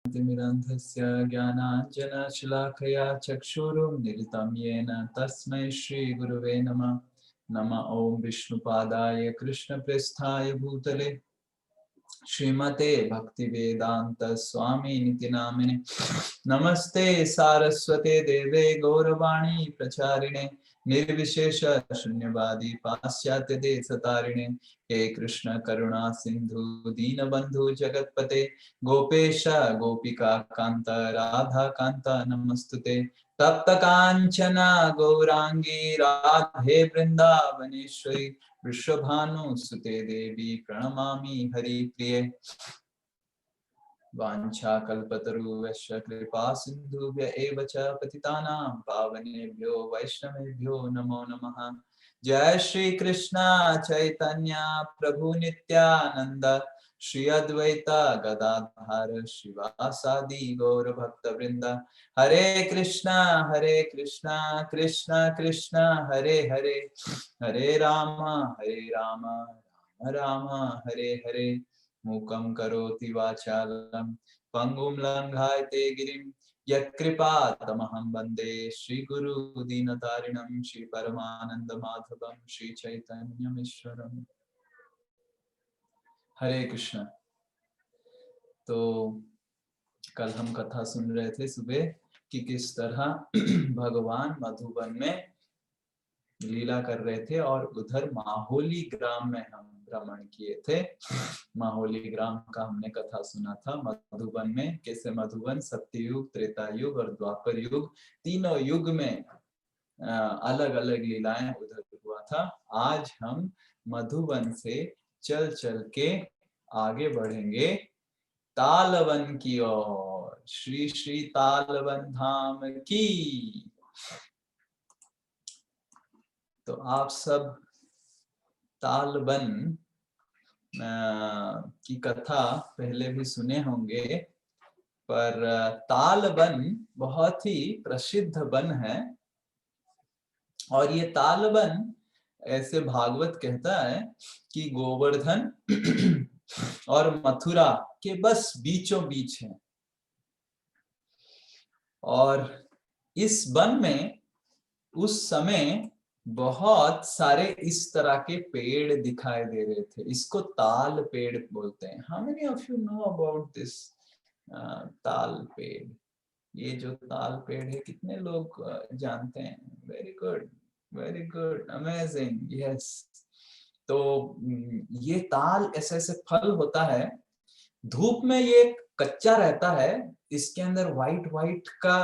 तिमिरन्धस्य ज्ञानाञ्जनशलाकया चक्षुरुन्मीलितं येन तस्मै श्रीगुरुवे नमः। नमः ॐ विष्णुपादाय कृष्णप्रेष्ठाय भूतले श्रीमते भक्तिवेदांत स्वामी निति नामिने नमस्ते सारस्वते देवे गौरवाणी प्रचारिणे निर्विशेष शून्यवादी पाश्चात्य देशतारिणे हे कृष्ण करुणा सिंधु दीनबंधु जगतपते गोपेश गोपिका कांत राधा कांत नमस्तुते तप्त कांचना गौरांगी राधे वृंदावनेश्वरी वृषभानुसुते देवी प्रणमामि हरिप्रिये वाञ्छाकल्पतरुभ्यश्च कृपा सिन्धुभ्य एव च पतितानां पावनेभ्यो वैष्णवेभ्यो नमो नमः। जय श्री कृष्ण चैतन्य प्रभु नित्यानंद श्री अद्वैत गदाधर शिवासादि गौर भक्त वृंद हरे कृष्णा कृष्ण कृष्ण हरे हरे हरे राम राम राम हरे हरे मूकं करोति वाचालं पंगुं लंघयते गिरिं यत्कृपातमहं वन्दे श्रीगुरु दीनतारिणं श्री परमानंद माधवं श्री चैतन्यमीश्वरम्। हरे कृष्ण। तो कल हम कथा सुन रहे थे सुबह कि किस तरह भगवान मधुबन में लीला कर रहे थे और उधर माहोली ग्राम में हम भ्रमण किए थे। माहोली ग्राम का हमने कथा सुना था। मधुबन में कैसे मधुबन सत्ययुग, त्रेता युग और द्वापर युग तीनों युग में अलग अलग लीलाएं उधर हुआ था। आज हम मधुबन से चल चल के आगे बढ़ेंगे तालवन की ओर। श्री श्री तालवन धाम की। तो आप सब तालवन की कथा पहले भी सुने होंगे, पर तालवन बहुत ही प्रसिद्ध वन है। और ये तालवन ऐसे भागवत कहता है कि गोवर्धन और मथुरा के बस बीचों बीच है। और इस वन में उस समय बहुत सारे इस तरह के पेड़ दिखाई दे रहे थे। इसको ताल पेड़ बोलते हैं। How many of you know about this ताल पेड़? ये जो ताल पेड़ है कितने लोग जानते हैं? Very good, very good, amazing, yes. तो ये ताल ऐसे ऐसे फल होता है। धूप में ये कच्चा रहता है। इसके अंदर व्हाइट व्हाइट का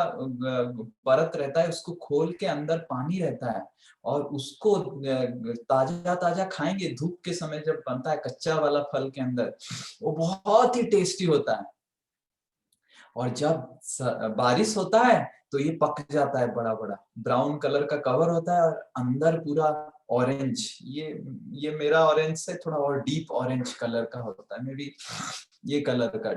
परत रहता है। उसको खोल के अंदर पानी रहता है और उसको ताजा ताजा खाएंगे। धूप के समय जब बनता है कच्चा वाला फल के अंदर, वो बहुत ही टेस्टी होता है। और जब बारिश होता है तो ये पक जाता है, बड़ा बड़ा ब्राउन कलर का कवर होता है और अंदर पूरा ऑरेंज। ये मेरा ऑरेंज से थोड़ा और डीप ऑरेंज कलर का होता है। मे बी ये कलर का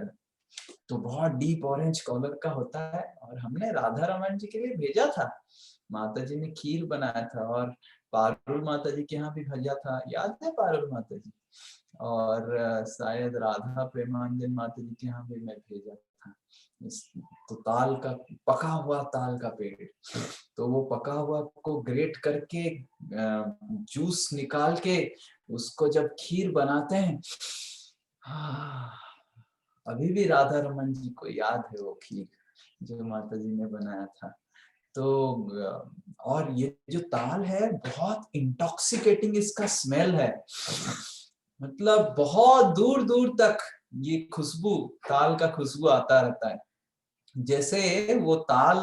तो बहुत डीप ऑरेंज कलर का होता है। और हमने राधा रमन जी के लिए भेजा था। माता जी ने खीर बनाया था और पारुल माता जी के यहाँ भी भेजा था। याद है पारुल माता जी? और शायद राधा प्रेमानंद माता जी के यहाँ भी मैं भेजा था। तो ताल का, पका हुआ ताल का पेड़, तो वो पका हुआ को ग्रेट करके जूस निकाल के उसको जब खीर बनाते हैं, अभी भी राधा रमन जी को याद है वो खीर जो माता जी ने बनाया था। तो और ये जो ताल है बहुत इंटॉक्सिकेटिंग इसका स्मेल है। मतलब बहुत दूर दूर तक ये खुशबू, ताल का खुशबू आता रहता है। जैसे वो ताल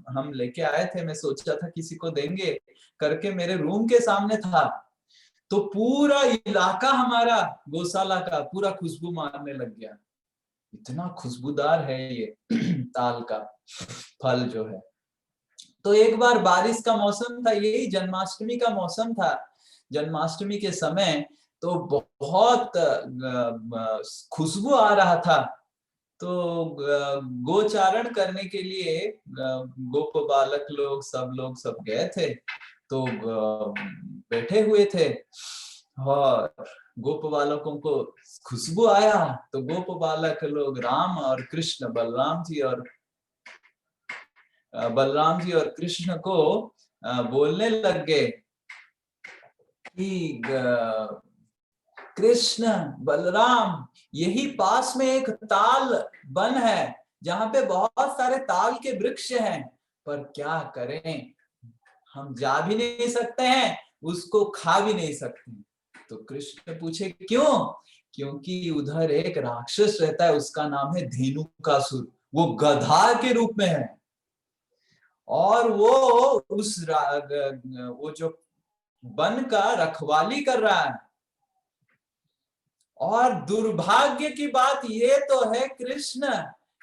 हम लेके आए थे, मैं सोचा था किसी को देंगे करके, मेरे रूम के सामने था तो पूरा इलाका हमारा गौशाला का पूरा खुशबू मारने लग गया। इतना खुशबूदार है ये ताल का फल जो है। तो एक बार बारिश का मौसम था, यही जन्माष्टमी का मौसम था। जन्माष्टमी के समय तो बहुत खुशबू आ रहा था। तो गोचारण करने के लिए गोप बालक लोग सब गए थे। तो बैठे हुए थे और गोप बालकों को खुशबू आया तो गोप बालक लोग राम और कृष्ण, बलराम जी और कृष्ण को बोलने लग गए कि कृष्ण बलराम, यही पास में एक ताल वन है जहां पे बहुत सारे ताल के वृक्ष हैं, पर क्या करें, हम जा भी नहीं सकते हैं, उसको खा भी नहीं सकते। तो कृष्ण पूछे क्यों? क्योंकि उधर एक राक्षस रहता है, उसका नाम है धेनुकासुर, वो गधा के रूप में है, और वो वो जो वन का रखवाली कर रहा है। और दुर्भाग्य की बात ये तो है कृष्ण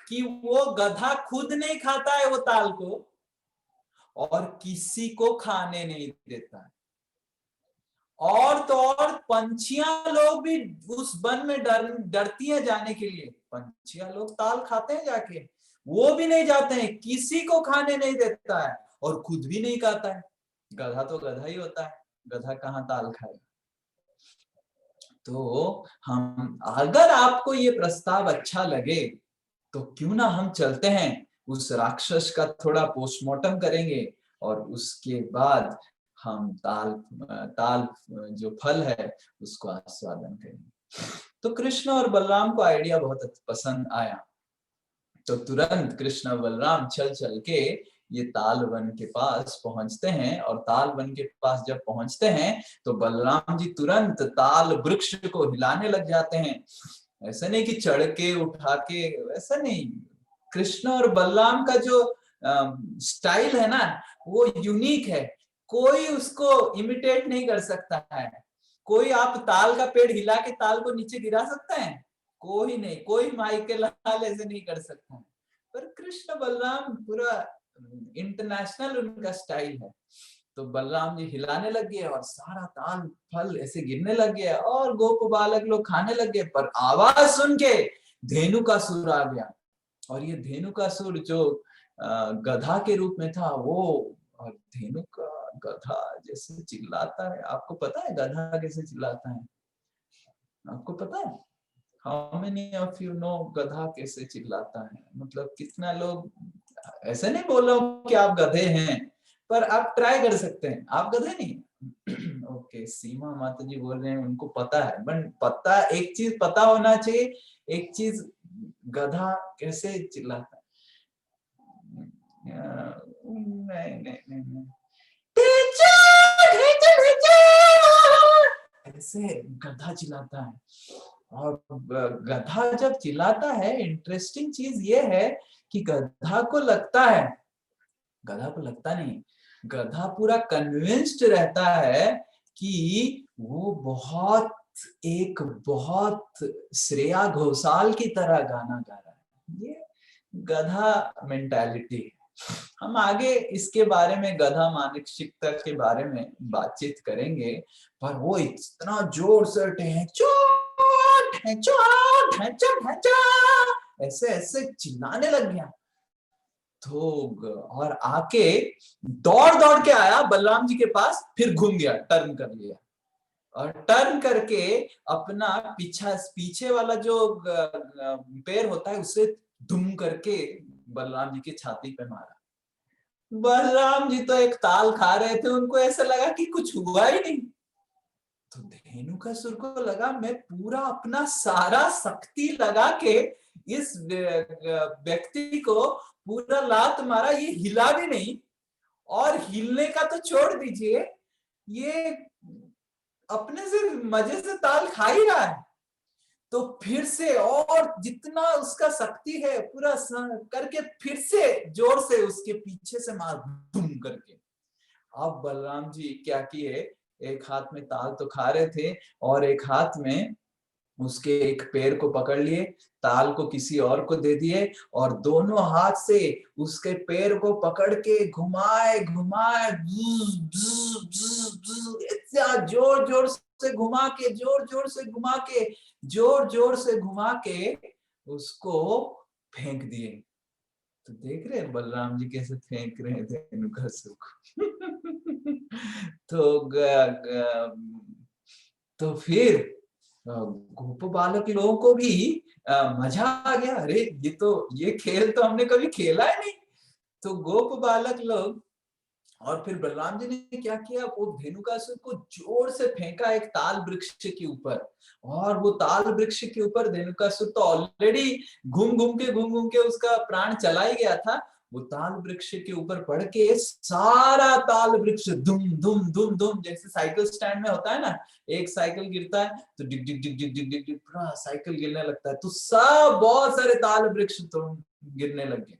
कि वो गधा खुद नहीं खाता है वो ताल को, और किसी को खाने नहीं देता है। और तो और पंछियां लोग भी उस वन में डरती हैं जाने के लिए। पंछियां लोग ताल खाते हैं जाके, वो भी नहीं जाते हैं, किसी को खाने नहीं देता है और खुद भी नहीं खाता है। गधा तो गधा ही होता है, गधा कहाँ ताल खाएगा। तो हम, अगर आपको ये प्रस्ताव अच्छा लगे तो क्यों ना हम चलते हैं, उस राक्षस का थोड़ा पोस्टमार्टम करेंगे और उसके बाद हम ताल ताल जो फल है उसको आस्वादन करेंगे। तो कृष्ण और बलराम को आइडिया बहुत पसंद आया, तो तुरंत कृष्ण और बलराम चल चल के ये ताल वन के पास पहुंचते हैं। और ताल वन के पास जब पहुंचते हैं तो बलराम जी तुरंत ताल वृक्ष को हिलाने लग जाते हैं। ऐसा नहीं कि चढ़ के उठा के, वैसा नहीं। कृष्ण और बलराम का जो स्टाइल है ना, वो यूनिक है, कोई उसको इमिटेट नहीं कर सकता है। कोई आप ताल का पेड़ हिला के ताल को नीचे गिरा सकते हैं? कोई नहीं, कोई माइकल हाल ऐसे नहीं कर सकता है। पर कृष्ण बलराम पूरा इंटरनेशनल उनका स्टाइल है। तो बलराम जी हिलाने लग गए और सारा ताल फल ऐसे गिरने लग गया और गोप बालक लोग खाने लग गए। पर आवाज सुन के धेनुकासुर आ गया, और ये धेनुकासुर जो गधा के रूप में था वो, और धेनु का गधा जैसे चिल्लाता है। आपको पता है गधा कैसे चिल्लाता है? आपको पता है? How many of you know गधा कैसे चिल्लाता है? मतलब कितना लोग, ऐसे नहीं बोल रहा हूँ कि आप गधे हैं, पर आप ट्राई कर सकते हैं। आप गधे नहीं ओके, सीमा माता जी बोल रहे हैं उनको पता है, बट पता, एक चीज पता होना चाहिए, एक चीज, गधा कैसे चिल्लाता है। नहीं नहीं नहीं नहीं, ऐसे गधा चिल्लाता है। और गधा जब चिल्लाता है, इंटरेस्टिंग चीज ये है कि गधा को लगता है, गधा को लगता नहीं, गधा पूरा कन्विंस्ड रहता है कि वो बहुत श्रेया घोषाल की तरह गाना गा रहा है। ये गधा मेंटालिटी है। हम आगे इसके बारे में, गधा मानसिकता के बारे में बातचीत करेंगे। पर वो इतना जोर से ऐसे ऐसे चिल्लाने लग गया। तो और आके दौड़ दौड़ के आया बलराम जी के पास, फिर घूम गया, टर्न कर लिया, और टर्न करके अपना पीछे वाला जो पैर होता है उसे धुम करके बलराम जी की छाती पे मारा। बलराम जी तो एक ताल खा रहे थे, उनको ऐसा लगा कि कुछ हुआ ही नहीं। तो धेनुकासुर को लगा मैं पूरा अपना सारा शक्ति लगा के इस व्यक्ति को पूरा लात मारा, ये हिला भी नहीं, और हिलने का तो छोड़ दीजिए, ये अपने से मजे से ताल खा ही रहा है। तो फिर से और जितना उसका शक्ति है पूरा करके फिर से जोर से उसके पीछे से मार, धूम करके। अब बलराम जी क्या किए, एक हाथ में ताल तो खा रहे थे और एक हाथ में उसके एक पैर को पकड़ लिए, ताल को किसी और को दे दिए, और दोनों हाथ से उसके पैर को पकड़ के घुमाए घुमाए इतना जोर जोर से घुमा के, जोर जोर से घुमा के, जोर जोर से घुमा के उसको फेंक दिए। तो देख रहे हैं बलराम जी कैसे फेंक रहे थे धेनुकासुर को तो फिर गोप बालक लोगों को भी मजा आ गया, अरे ये खेल तो हमने कभी खेला ही नहीं। तो गोप बालक लोग, और फिर बलराम जी ने क्या किया, वो धेनुकासुर को जोर से फेंका एक ताल वृक्ष के ऊपर, और वो ताल वृक्ष के ऊपर धेनुकासुर तो ऑलरेडी घूम घूम के उसका प्राण चला ही गया था। वो ताल वृक्ष के ऊपर पड़ के सारा ताल वृक्ष दुम दुम दुम दुम, जैसे साइकिल स्टैंड में होता है ना, एक साइकिल गिरता है तो डिग डिग डिग डिग डिग डिग पूरा साइकिल गिरने लगता है, तो सब बहुत सारे ताल वृक्ष तो गिरने लग गए।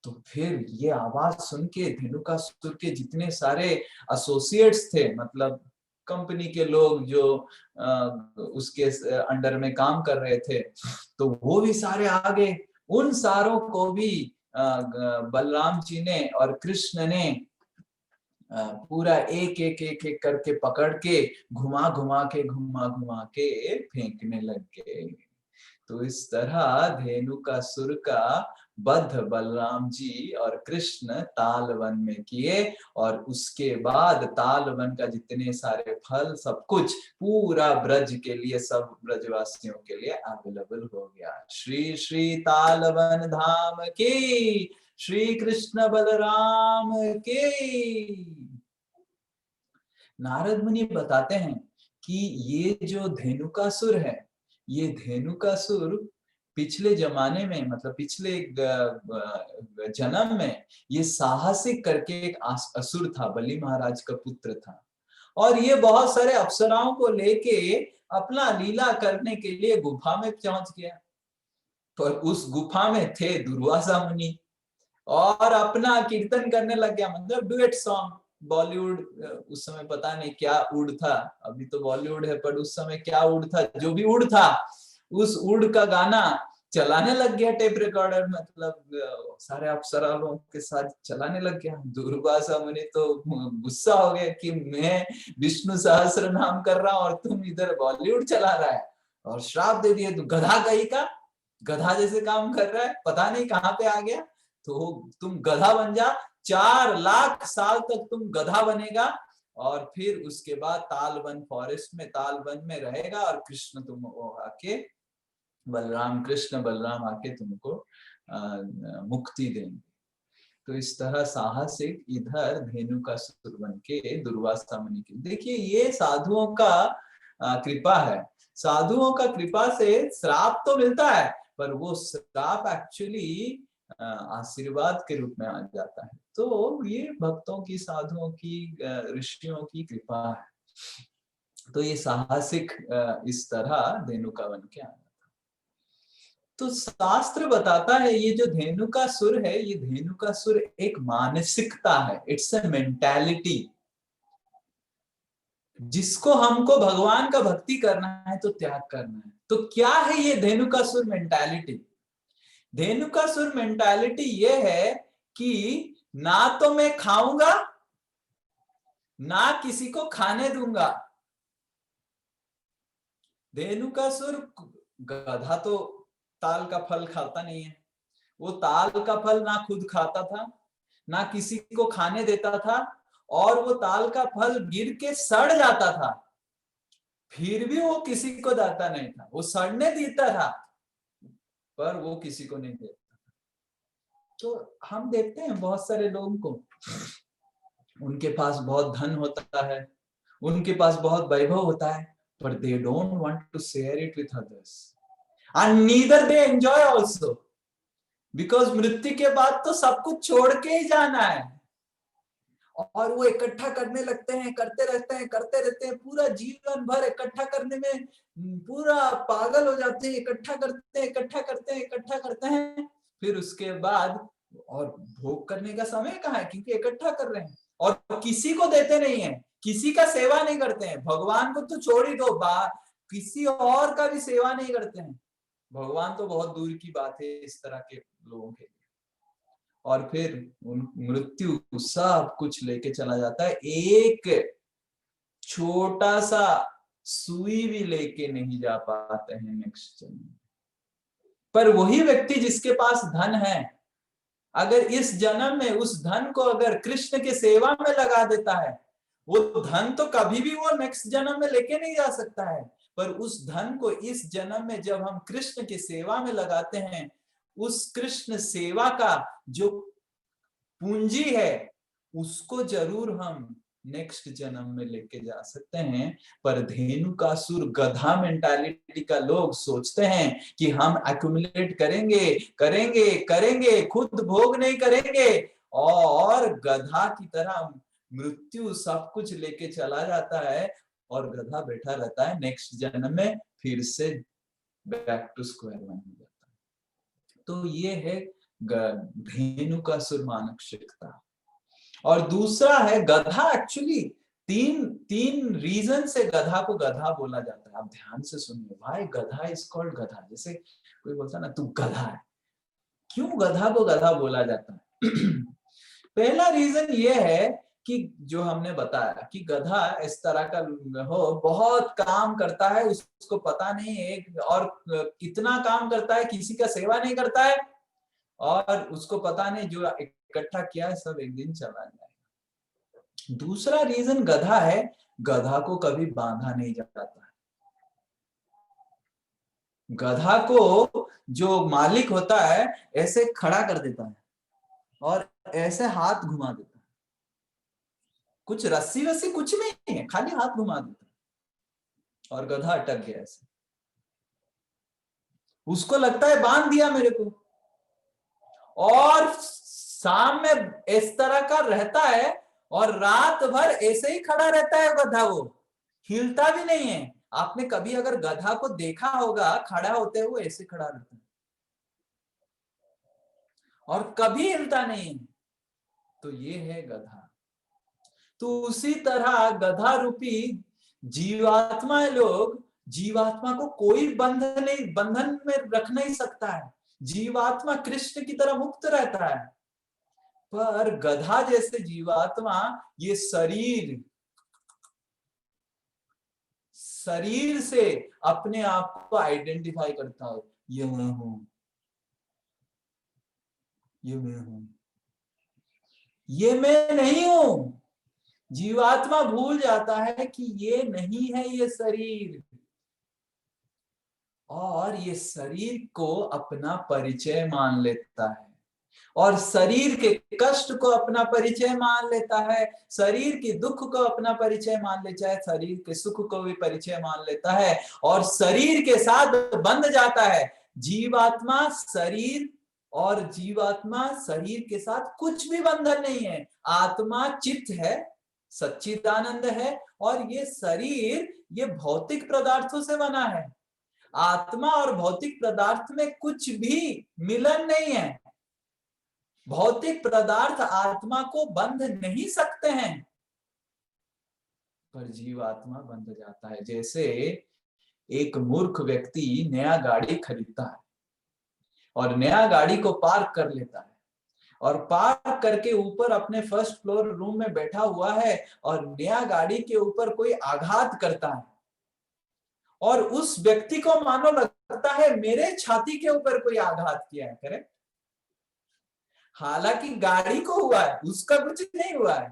तो फिर ये आवाज सुन के धेनुकासुर के जितने सारे एसोसिएट्स थे, मतलब कंपनी के लोग जो उसके अंडर में काम कर रहे थे, तो वो भी सारे आ गए। उन सारों को भी बलराम जी ने और कृष्ण ने पूरा एक एक एक एक करके पकड़ के घुमा घुमा के फेंकने लग गए। तो इस तरह धेनुकासुर का वध बलराम जी और कृष्ण तालवन में किए, और उसके बाद तालवन का जितने सारे फल सब कुछ पूरा ब्रज के लिए, सब ब्रजवासियों के लिए अवेलेबल हो गया। श्री श्री तालवन धाम की, श्री कृष्ण बलराम की। नारद मुनि बताते हैं कि ये जो धेनुकासुर है, ये धेनुकासुर पिछले जमाने में, मतलब पिछले जन्म में, ये साहसिक करके एक असुर था, बलि महाराज का पुत्र था, और ये बहुत सारे अप्सराओं को लेके अपना लीला करने के लिए गुफा में पहुंच गया। पर उस गुफा में थे दुर्वासा मुनि, और अपना कीर्तन करने लग गया, मतलब डुएट सॉन्ग। बॉलीवुड उस समय पता नहीं क्या उड़ था, अभी तो बॉलीवुड है, पर उस समय क्या उड़ था, जो भी उड़ था उस उड़ का गाना चलाने लग गया टेप रिकॉर्डर, मतलब सारे अप्सराओं के साथ चलाने लग गया। दुर्वासा मुनि तो गुस्सा हो गया कि मैं विष्णु सहस्त्र नाम कर रहा हूं और तुम इधर बॉलीवुड चला रहा है, और श्राप दे दिया, तू गधा कहीं का, गधा जैसे काम कर रहा है, पता नहीं कहाँ पे आ गया, तो तुम गधा बन जा, 4 लाख साल तक तुम गधा बनेगा, और फिर उसके बाद तालवन फॉरेस्ट में, तालवन में रहेगा, और कृष्ण तुम आके, बलराम कृष्ण बलराम आके तुमको मुक्ति देंगे। तो इस तरह साहसिक इधर धेनुकासुर बन के दुर्वासा मुनि की। देखिए ये साधुओं का कृपा है, साधुओं का कृपा से श्राप तो मिलता है, पर वो श्राप एक्चुअली आशीर्वाद के रूप में आ जाता है। तो ये भक्तों की, साधुओं की, ऋषियों की कृपा है। तो ये साहसिक इस तरह धेनुका बन के आया। तो शास्त्र बताता है ये जो धेनुकासुर है, ये धेनुकासुर एक मानसिकता है, इट्स अ मेंटालिटी, जिसको हमको भगवान का भक्ति करना है तो त्याग करना है। तो क्या है ये धेनुकासुर मेंटालिटी? धेनुकासुर मेंटालिटी ये है कि ना तो मैं खाऊंगा, ना किसी को खाने दूंगा। धेनुकासुर, गधा तो ताल का फल खाता नहीं है, वो ताल का फल ना खुद खाता था, ना किसी को खाने देता था, और वो ताल का फल गिर के सड़ जाता था, फिर भी वो किसी को देता नहीं था, वो सड़ने देता था पर वो किसी को नहीं देता। तो हम देखते हैं बहुत सारे लोगों को, उनके पास बहुत धन होता है, उनके पास बहुत वैभव होता है, पर they don't want to share it with others, and neither they enjoy also, because मृत्यु के बाद तो सब कुछ छोड़ के ही जाना है। और वो इकट्ठा करने लगते हैं, करते रहते हैं, पूरा जीवन भर इकट्ठा करने में पूरा पागल हो जाते हैं, इकट्ठा करते हैं, फिर उसके बाद और भोग करने का समय कहाँ है, क्योंकि इकट्ठा कर रहे हैं और किसी को देते नहीं है, किसी का सेवा नहीं करते हैं, भगवान को तो छोड़ ही दो, किसी और का भी सेवा नहीं करते हैं, भगवान तो बहुत दूर की बात है इस तरह के लोगों के लिए। और फिर मृत्यु सब कुछ लेके चला जाता है, एक छोटा सा सुई भी लेके नहीं जा पाते हैं नेक्स्ट जन्म। पर वही व्यक्ति जिसके पास धन है, अगर इस जन्म में उस धन को अगर कृष्ण के सेवा में लगा देता है, वो धन तो कभी भी वो नेक्स्ट जन्म में लेके नहीं जा सकता है, पर उस धन को इस जन्म में जब हम कृष्ण की सेवा में लगाते हैं, उस कृष्ण सेवा का जो पूंजी है उसको जरूर हम नेक्स्ट जन्म में लेके जा सकते हैं। पर धेनुकासुर गधा मेंटालिटी का लोग सोचते हैं कि हम एक्युमुलेट करेंगे करेंगे करेंगे, खुद भोग नहीं करेंगे, और गधा की तरह मृत्यु सब कुछ लेके चला जाता है और गधा बैठा रहता है, नेक्स्ट जन्म में फिर से बैक टू स्क्वायर वन हो जाता है। तो ये है धेनुकासुर मानसिकता। और दूसरा है गधा। एक्चुअली तीन रीजन से गधा को गधा बोला जाता है। आप ध्यान से सुनिए, भाई गधा इज कॉल्ड गधा। जैसे कोई बोलता ना तू गधा है, क्यों गधा को गधा बोला जाता है? पहला रीजन ये है कि जो हमने बताया कि गधा इस तरह का हो, बहुत काम करता है, उसको पता नहीं है, और कितना काम करता है, किसी का सेवा नहीं करता है, और उसको पता नहीं जो इकट्ठा किया है सब एक दिन चला जाएगा। दूसरा रीजन गधा है, गधा को कभी बांधा नहीं जाता है। गधा को जो मालिक होता है ऐसे खड़ा कर देता है और ऐसे हाथ घुमा देता है, कुछ रस्सी वस्सी कुछ नहीं है, खाली हाथ घुमा देता है और गधा अटक गया ऐसे। उसको लगता है बांध दिया मेरे को, और शाम में इस तरह का रहता है और रात भर ऐसे ही खड़ा रहता है गधा, वो हिलता भी नहीं है। आपने कभी अगर गधा को देखा होगा खड़ा होते हुए, ऐसे खड़ा रहता है और कभी हिलता नहीं है। तो ये है गधा। तो उसी तरह गधा रूपी जीवात्मा लोग, जीवात्मा को कोई बंधन में रख नहीं सकता है। जीवात्मा कृष्ण की तरह मुक्त रहता है, पर गधा जैसे जीवात्मा ये शरीर से अपने आप को आइडेंटिफाई करता है, ये मैं हूं, ये मैं हूं, ये मैं नहीं हूं। जीवात्मा भूल जाता है कि ये नहीं है ये शरीर, और ये शरीर को अपना परिचय मान लेता है, और शरीर के कष्ट को अपना परिचय मान लेता है, शरीर के दुख को अपना परिचय मान लेता है, शरीर के सुख को भी परिचय मान लेता है, और शरीर के साथ बंध जाता है। जीवात्मा शरीर, और जीवात्मा शरीर के साथ कुछ भी बंधन नहीं है। आत्मा चित्त है, सच्चिदानंद है, और ये शरीर ये भौतिक पदार्थों से बना है। आत्मा और भौतिक पदार्थ में कुछ भी मिलन नहीं है। भौतिक पदार्थ आत्मा को बंध नहीं सकते हैं, पर जीवात्मा बंध जाता है। जैसे एक मूर्ख व्यक्ति नया गाड़ी खरीदता है और नया गाड़ी को पार्क कर लेता है, और पार्क करके ऊपर अपने फर्स्ट फ्लोर रूम में बैठा हुआ है, और नया गाड़ी के ऊपर कोई आघात करता है, और उस व्यक्ति को मानो लगता है मेरे छाती के ऊपर कोई आघात किया है। करेक्ट? हालांकि गाड़ी को हुआ है, उसका कुछ नहीं हुआ है,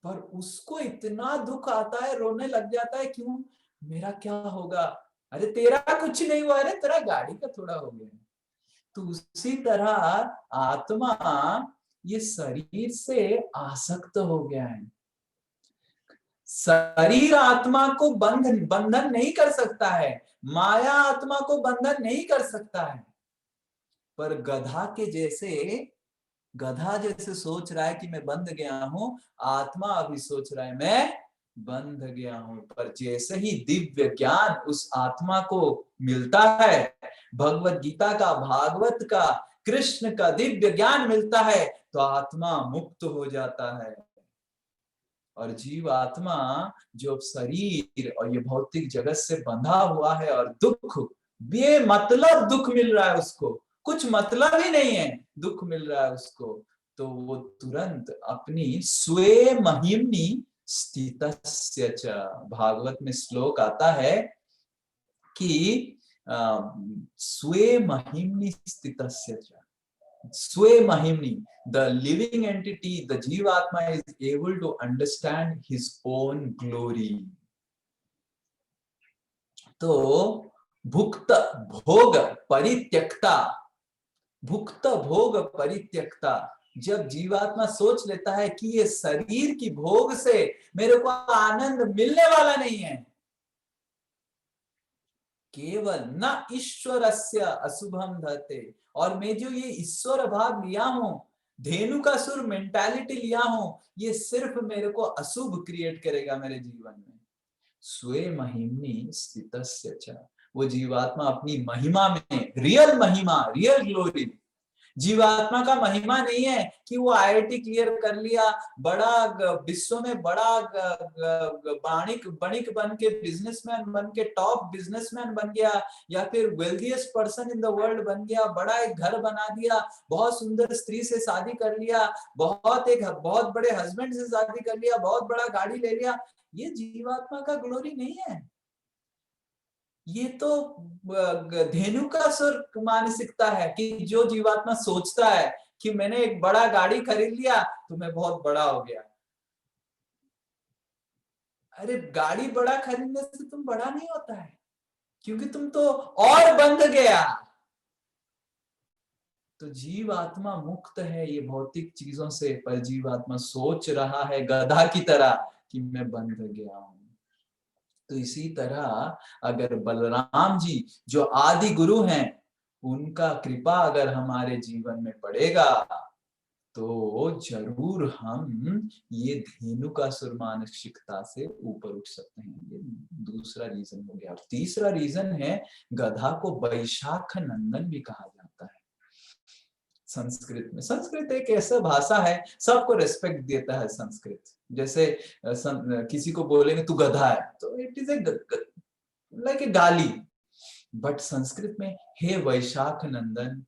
पर उसको इतना दुख आता है, रोने लग जाता है, क्यों, मेरा क्या होगा, अरे तेरा कुछ नहीं हुआ, अरे तेरा गाड़ी का थोड़ा हो गया। तो उसी तरह आत्मा ये शरीर से आसक्त हो गया है। शरीर आत्मा को बंधन नहीं कर सकता है, माया आत्मा को बंधन नहीं कर सकता है, पर गधा जैसे सोच रहा है कि मैं बंध गया हूं, आत्मा अभी सोच रहा है मैं बंध गया हूं। पर जैसे ही दिव्य ज्ञान उस आत्मा को मिलता है, भगवत गीता का, भागवत का, कृष्ण का दिव्य ज्ञान मिलता है, तो आत्मा मुक्त हो जाता है। और जीव आत्मा जो शरीर और ये भौतिक जगत से बंधा हुआ है, और दुख, बेमतलब दुख मिल रहा है उसको, कुछ मतलब ही नहीं है, दुख मिल रहा है उसको, तो वो तुरंत अपनी स्वे महिम्नि स्थितस्य च, भागवत में श्लोक आता है कि स्वे महिम्नि स्थितस्य च, स्वे महिम्नि, the living entity, the Jivatma is able to understand his own glory. तो भुक्त भोग परित्यक्ता, भुक्त भोग परित्यक्ता, जब जीवात्मा सोच लेता है कि ये शरीर की भोग से मेरे को आनंद मिलने वाला नहीं है, केवल न ईश्वरस्य अशुभम धते, और मैं जो ये ईश्वर भाव लिया हूं, धेनु का सुर मेंटालिटी लिया हूं, ये सिर्फ मेरे को अशुभ क्रिएट करेगा मेरे जीवन में। स्वे महिमनि स्थितस्य च, वो जीवात्मा अपनी महिमा में, रियल महिमा, रियल ग्लोरी, जीवात्मा का महिमा नहीं है कि वो आईआईटी क्लियर कर लिया, बड़ा विश्व में बड़ा बाणिक बणिक बन के, बिजनेसमैन बन के, टॉप बिजनेसमैन बन गया, या फिर wealthiest person in the world बन गया, बड़ा एक घर बना दिया, बहुत सुंदर स्त्री से शादी कर लिया, बहुत बड़े हस्बैंड से शादी कर लिया, बहुत बड़ा गाड़ी ले लिया। ये जीवात्मा का ग्लोरी नहीं है, ये तो धेनु का सुर मानसिकता है कि जो जीवात्मा सोचता है कि मैंने एक बड़ा गाड़ी खरीद लिया तो मैं बहुत बड़ा हो गया। अरे गाड़ी बड़ा खरीदने से तुम बड़ा नहीं होता है, क्योंकि तुम तो और बंध गया। तो जीवात्मा मुक्त है ये भौतिक चीजों से, पर जीवात्मा सोच रहा है गधा की तरह कि मैं बंध गया हूं। तो इसी तरह अगर बलराम जी जो आदि गुरु हैं, उनका कृपा अगर हमारे जीवन में पड़ेगा तो जरूर हम ये धेनुकासुर मानसिकता से ऊपर उठ सकते हैं। ये दूसरा रीजन हो गया। और तीसरा रीजन है, गधा को वैशाख नंदन भी कहा जाता है संस्कृत में। संस्कृत एक ऐसा भाषा है, सबको रेस्पेक्ट देता है संस्कृत। जैसे किसी को बोलेंगे तू गधा है तो it is a like a गाली, बट संस्कृत में हे वैशाख नंदन,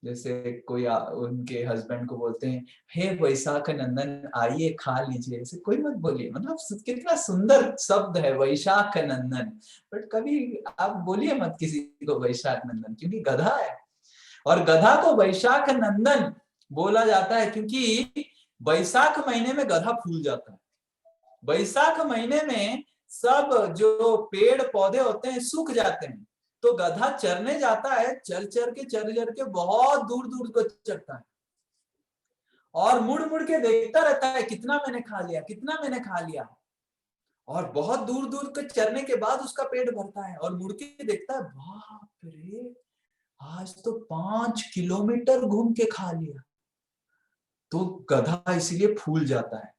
जैसे कोई उनके हस्बैंड को बोलते हैं हे वैशाख नंदन आइए खा लीजिए, ऐसे कोई मत बोलिए, मतलब कितना सुंदर शब्द है वैशाख नंदन। बट कभी आप बोलिए मत किसी को वैशाख नंदन, क्योंकि गधा है। और गधा को वैशाख नंदन बोला जाता है क्योंकि वैशाख महीने में गधा फूल जाता है। वैशाख महीने में सब जो पेड़ पौधे होते हैं सूख जाते हैं, तो गधा चरने जाता है, चर के बहुत दूर दूर को चरता है, और मुड़ मुड़ के देखता रहता है कितना मैंने खा लिया, कितना मैंने खा लिया। और बहुत दूर दूर के चरने के बाद उसका पेट भरता है, और मुड़ के देखता है बाप रे, आज तो 5 किलोमीटर घूम के खा लिया। तो गधा इसीलिए फूल जाता है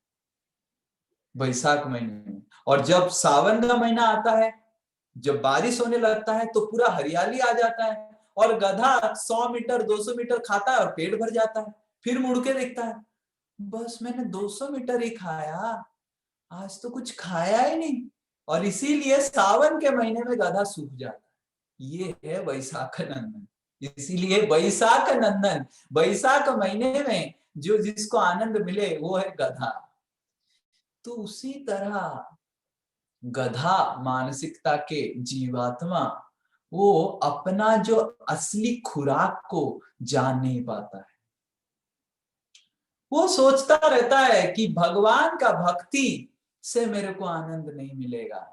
वैशाख महीने में। और जब सावन का महीना आता है, जब बारिश होने लगता है, तो पूरा हरियाली आ जाता है, और गधा 100 मीटर 200 मीटर खाता है और पेट भर जाता है। फिर मुड़ के देखता है बस मैंने 200 मीटर ही खाया, आज तो कुछ खाया ही नहीं। और इसीलिए सावन के महीने में गधा सूख जाता है। ये है वैशाख नंदन। इसीलिए वैशाख नंदन, वैशाख महीने में जो जिसको आनंद मिले वो है गधा। तो उसी तरह गधा मानसिकता के जीवात्मा, वो अपना जो असली खुराक को जान नहीं पाता है। वो सोचता रहता है कि भगवान का भक्ति से मेरे को आनंद नहीं मिलेगा,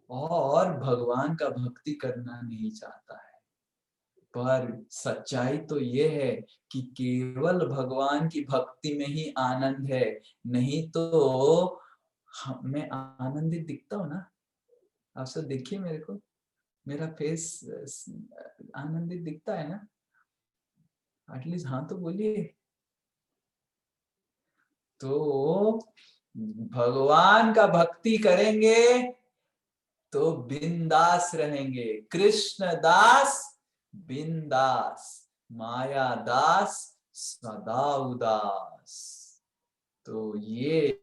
और भगवान का भक्ति करना नहीं चाहता है। पर सच्चाई तो ये है कि केवल भगवान की भक्ति में ही आनंद है, नहीं तो मैं आनंदित दिखता हूं ना, आप सब देखिए मेरे को, मेरा फेस आनंदित दिखता है ना, एटलीस्ट हाँ तो बोलिए। तो भगवान का भक्ति करेंगे तो बिंदास रहेंगे, कृष्ण दास बिंदास, माया दास सदा उदास। तो ये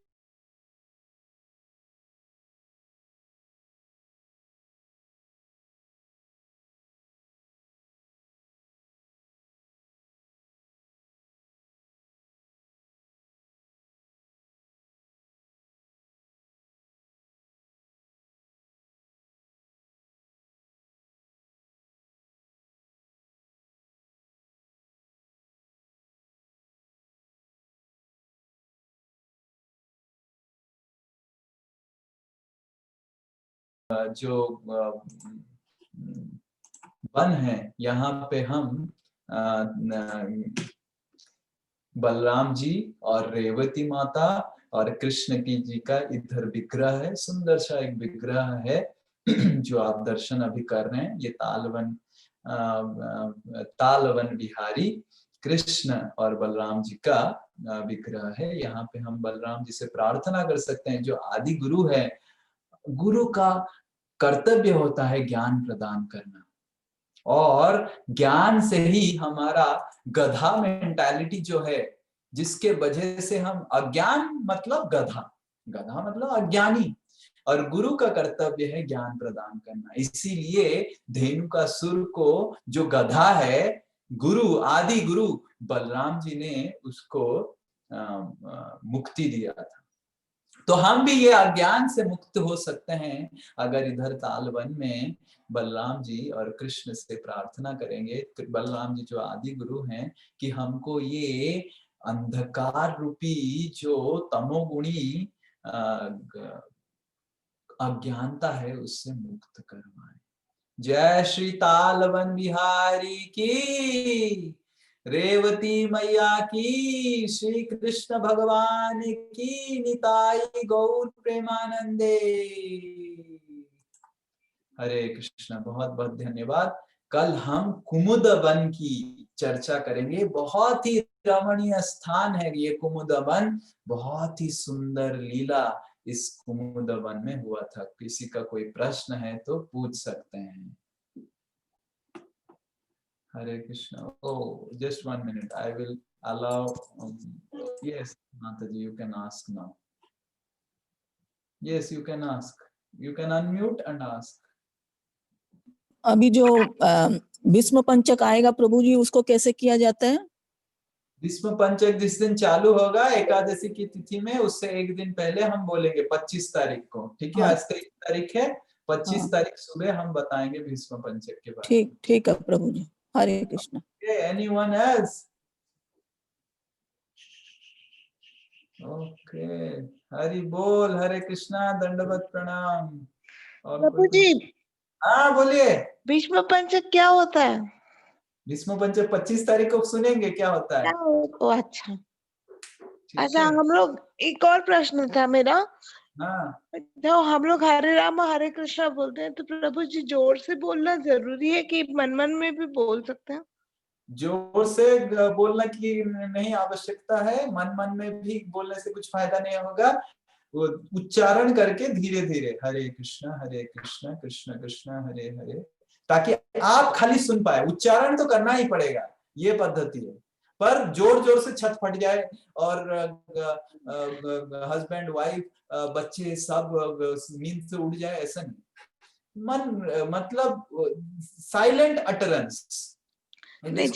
जो वन है, यहाँ पे हम बलराम जी और रेवती माता और कृष्ण की जी का इधर विग्रह है, सुंदर सा एक विग्रह है जो आप दर्शन अभी कर रहे हैं। ये तालवन बिहारी कृष्ण और बलराम जी का विग्रह है। यहाँ पे हम बलराम जी से प्रार्थना कर सकते हैं, जो आदि गुरु है। गुरु का कर्तव्य होता है ज्ञान प्रदान करना, और ज्ञान से ही हमारा गधा मेंटालिटी जो है, जिसके वजह से हम अज्ञान मतलब गधा, गधा मतलब अज्ञानी, और गुरु का कर्तव्य है ज्ञान प्रदान करना। इसीलिए धेनु का सुर को जो गधा है, गुरु आदि गुरु बलराम जी ने उसको मुक्ति दिया था। तो हम भी ये अज्ञान से मुक्त हो सकते हैं अगर इधर तालवन में बलराम जी और कृष्ण से प्रार्थना करेंगे। बलराम जी जो आदि गुरु हैं, कि हमको ये अंधकार रूपी जो तमोगुणी अज्ञानता है उससे मुक्त करवाएं। जय श्री तालवन बिहारी की, रेवती मैया की, श्री कृष्ण भगवान की, निताई गौर प्रेमानंदे। हरे कृष्ण। बहुत बहुत धन्यवाद। कल हम कुमुद वन की चर्चा करेंगे। बहुत ही रमणीय स्थान है ये कुमुद वन, बहुत ही सुंदर लीला इस कुमुद वन में हुआ था। किसी का कोई प्रश्न है तो पूछ सकते हैं। Hare Krishna. Oh, just 1 minute. I will allow. Yes, Mataji, you can ask now. Yes, you can ask. You can unmute and ask. अभी जो भीष्म पंचक आएगा प्रभु जी, उसको कैसे किया जाता है? भीष्म पंचक जिस दिन चालू होगा एकादशी की तिथि में, उससे एक दिन पहले हम बोलेंगे 25 तारीख को। ठीक है, हाँ। आज 23 तारीख है, 25 हाँ। तारीख सुबह हम बताएंगे भीष्म पंचक के बारे में। ठीक ठीक है प्रभु जी। Hare Krishna. Anyone else? Okay, Hari बोल, हरे कृष्णा, दंडवत प्रणाम। और प्रभु जी, हाँ बोलिए। भीष्म पंचक क्या होता है? भीष्म पंचक 25 तारीख को सुनेंगे क्या होता है। ओ अच्छा। अच्छा, हम लोग, एक और प्रश्न था मेरा। हाँ, जो हम लोग हरे राम हरे कृष्णा बोलते हैं, तो प्रभु जी जोर से बोलना जरूरी है कि मन मन में भी बोल सकते हैं? जोर से बोलना की नहीं आवश्यकता है, मन मन में भी बोलने से कुछ फायदा नहीं होगा। वो उच्चारण करके धीरे धीरे हरे कृष्णा कृष्ण कृष्ण हरे हरे, ताकि आप खाली सुन पाए। उच्चारण तो करना ही पड़ेगा, ये पद्धति है। पर जोर जोर से छत फट जाए और हस्बैंड वाइफ बच्चे सब नींद से उठ जाए, ऐसा नहीं। मन मतलब साइलेंट अटरेंस, नहीं,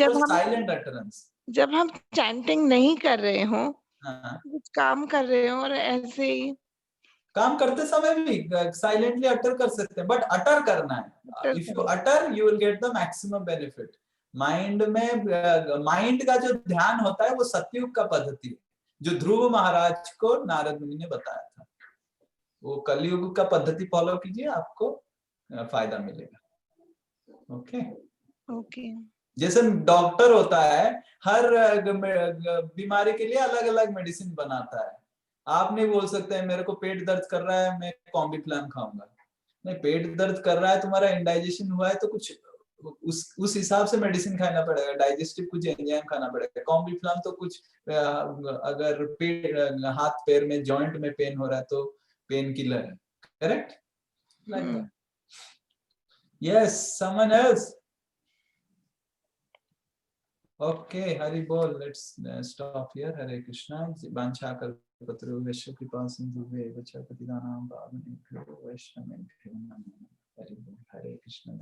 जब हम चैंटिंग नहीं कर रहे हो, कुछ काम कर रहे हो और ऐसे ही काम करते समय भी साइलेंटली अटर कर सकते हैं, बट अटर करना है। If you utter you will get the maximum benefit. Mind में माइंड का जो ध्यान होता है वो सतयुग का पद्धति है, जो ध्रुव महाराज को नारद मुनि ने बताया था। वो कलयुग का पद्धति फॉलो कीजिए, आपको फायदा मिलेगा। Okay okay. जैसे डॉक्टर होता है, हर बीमारी के लिए अलग अलग मेडिसिन बनाता है। आप नहीं बोल सकते हैं मेरे को पेट दर्द कर रहा है मैं कॉम्बिफ्लैम खाऊंगा। नहीं, पेट दर्द कर रहा है, तुम्हारा इंडाइजेशन हुआ है, तो कुछ उस हिसाब से मेडिसिन खाना पड़ेगा, डाइजेस्टिव कुछ एंजाइम खाना पड़ेगा। कॉम्बिफ्लैम तो कुछ अगर हाथ पैर में जॉइंट में पेन हो रहा है तो पेन किलर है, correct? Like that. Yes, someone else? Okay, Hari Bol. Let's stop here. Hare Krishna. Vancha kalpatru vaishya kripa sindhu vacha patidanam pavane bhyo vaishnavebhyo namo namaः. Hari Bol. Hare Krishna.